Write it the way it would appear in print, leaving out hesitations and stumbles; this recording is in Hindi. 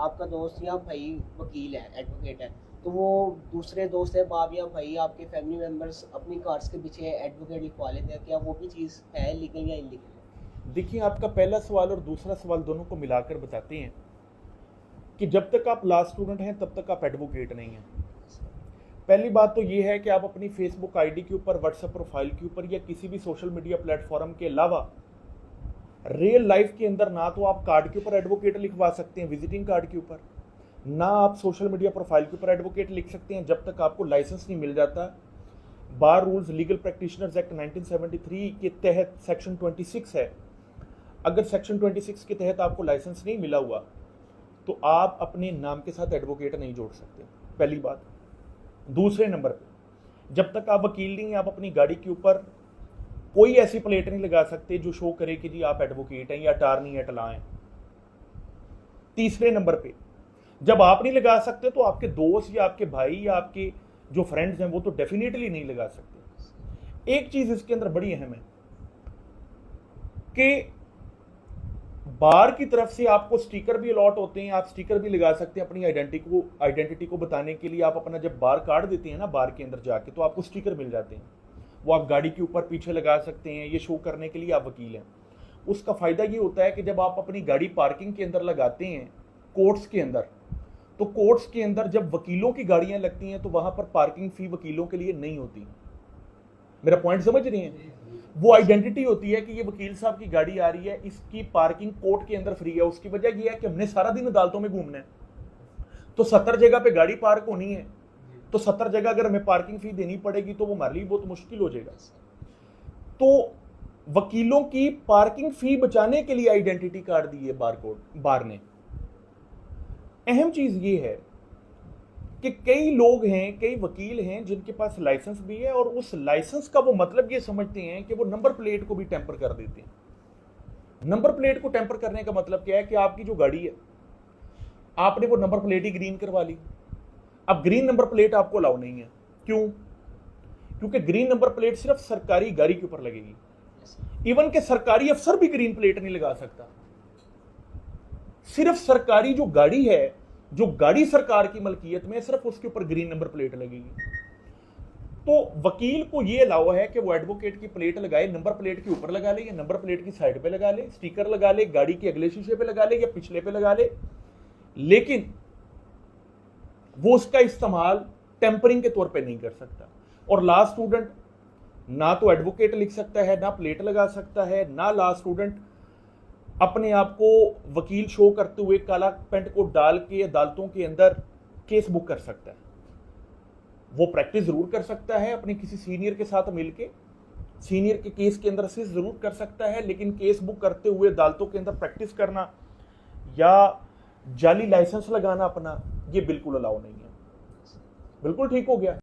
आपका दोस्त या भाई वकील है, एडवोकेट है, तो वो दूसरे दोस्त है, बाप या भाई, आपके फैमिली मेम्बर्स अपनी कार्ड्स के पीछे एडवोकेट लिखवा लेते हैं, क्या वो भी चीज़ है लीगल या इलीगल? देखिए, आपका पहला सवाल और दूसरा सवाल दोनों को मिलाकर बताते हैं कि जब तक आप लॉ स्टूडेंट हैं तब तक आप एडवोकेट नहीं हैं। पहली बात तो ये है कि आप अपनी फेसबुक आईडी के ऊपर, व्हाट्सएप प्रोफाइल के ऊपर या किसी भी सोशल मीडिया प्लेटफॉर्म के अलावा रियल लाइफ के अंदर ना तो आप कार्ड के ऊपर एडवोकेट लिखवा सकते हैं, विजिटिंग कार्ड के ऊपर, ना आप सोशल मीडिया प्रोफाइल के ऊपर एडवोकेट लिख सकते हैं जब तक आपको लाइसेंस नहीं मिल जाता। बार रूल्स लीगल प्रैक्टिशनर्स एक्ट 1973 के तहत सेक्शन 26 है। अगर सेक्शन 26 के तहत आपको लाइसेंस नहीं मिला हुआ तो आप अपने नाम के साथ एडवोकेट नहीं जोड़ सकते, पहली बात। दूसरे नंबर पे, जब तक आप वकील नहीं, आप अपनी गाड़ी के ऊपर कोई ऐसी प्लेट नहीं लगा सकते जो शो करे कि जी आप एडवोकेट हैं या अटॉर्नी एटला हैं। तीसरे नंबर पे, जब आप नहीं लगा सकते तो आपके दोस्त या आपके भाई या आपके जो फ्रेंड्स हैं वो तो डेफिनेटली नहीं लगा सकते। एक चीज इसके अंदर बड़ी अहम है कि बार की तरफ से आपको स्टिकर भी अलॉट होते हैं, आप स्टिकर भी लगा सकते हैं अपनी आइडेंटिटी को बताने के लिए। आप अपना जब बार कार्ड देते हैं ना बार के अंदर जाके, तो आपको स्टिकर मिल जाते हैं, वो आप गाड़ी के ऊपर पीछे लगा सकते हैं, ये शो करने के लिए आप वकील हैं। उसका फायदा ये होता है कि जब आप अपनी गाड़ी पार्किंग के अंदर लगाते हैं कोर्ट्स के अंदर, तो कोर्ट्स के अंदर जब वकीलों की गाड़ियां लगती हैं तो वहां पर पार्किंग फी वकीलों के लिए नहीं होती। मेरा पॉइंट समझ रहे हैं? वो आइडेंटिटी होती है कि ये वकील साहब की गाड़ी आ रही है, इसकी पार्किंग कोर्ट के अंदर फ्री है। उसकी वजह यह है कि हमने सारा दिन अदालतों में घूमना है, तो 70 जगह पे गाड़ी पार्क होनी है, तो 70 जगह अगर हमें पार्किंग फी देनी पड़ेगी तो वो हमारे लिए बहुत मुश्किल हो जाएगा। तो वकीलों की पार्किंग फी बचाने के लिए आइडेंटिटी कार्ड दी है बार ने। अहम चीज ये है कि कई लोग हैं, कई वकील हैं जिनके पास लाइसेंस भी है और उस लाइसेंस का वो मतलब ये समझते हैं कि वो नंबर प्लेट को भी टेम्पर कर देते हैं। नंबर प्लेट को टेम्पर करने का मतलब क्या है कि आपकी जो गाड़ी है, आपने वो नंबर प्लेट ही ग्रीन करवा ली। अब ग्रीन नंबर प्लेट आपको अलाउ नहीं है। क्यों? क्योंकि ग्रीन नंबर प्लेट सिर्फ सरकारी गाड़ी के ऊपर लगेगी। इवन के सरकारी अफसर भी ग्रीन प्लेट नहीं लगा सकता। सिर्फ सरकारी जो गाड़ी है, जो गाड़ी सरकार की मलकियत में, सिर्फ उसके ऊपर ग्रीन नंबर प्लेट लगेगी। तो वकील को यह अलाउ है कि वो एडवोकेट की प्लेट लगाए, नंबर प्लेट के ऊपर लगा ले या नंबर प्लेट की साइड पे लगा ले, स्टिकर लगा ले, गाड़ी के अगले शीशे पे लगा ले या पिछले पे लगा ले, लेकिन वो उसका इस्तेमाल टेम्परिंग के तौर पे नहीं कर सकता। और लॉ स्टूडेंट ना तो एडवोकेट लिख सकता है, ना प्लेट लगा सकता है, ना लॉ स्टूडेंट अपने आप को वकील शो करते हुए काला पेंट को डाल के अदालतों के अंदर केस बुक कर सकता है। वो प्रैक्टिस जरूर कर सकता है अपने किसी सीनियर के साथ मिलके, सीनियर के केस के अंदर असिस्ट जरूर कर सकता है, लेकिन केस बुक करते हुए अदालतों के अंदर प्रैक्टिस करना या जाली लाइसेंस लगाना अपना, ये बिल्कुल अलाउ नहीं है। बिल्कुल ठीक हो गया।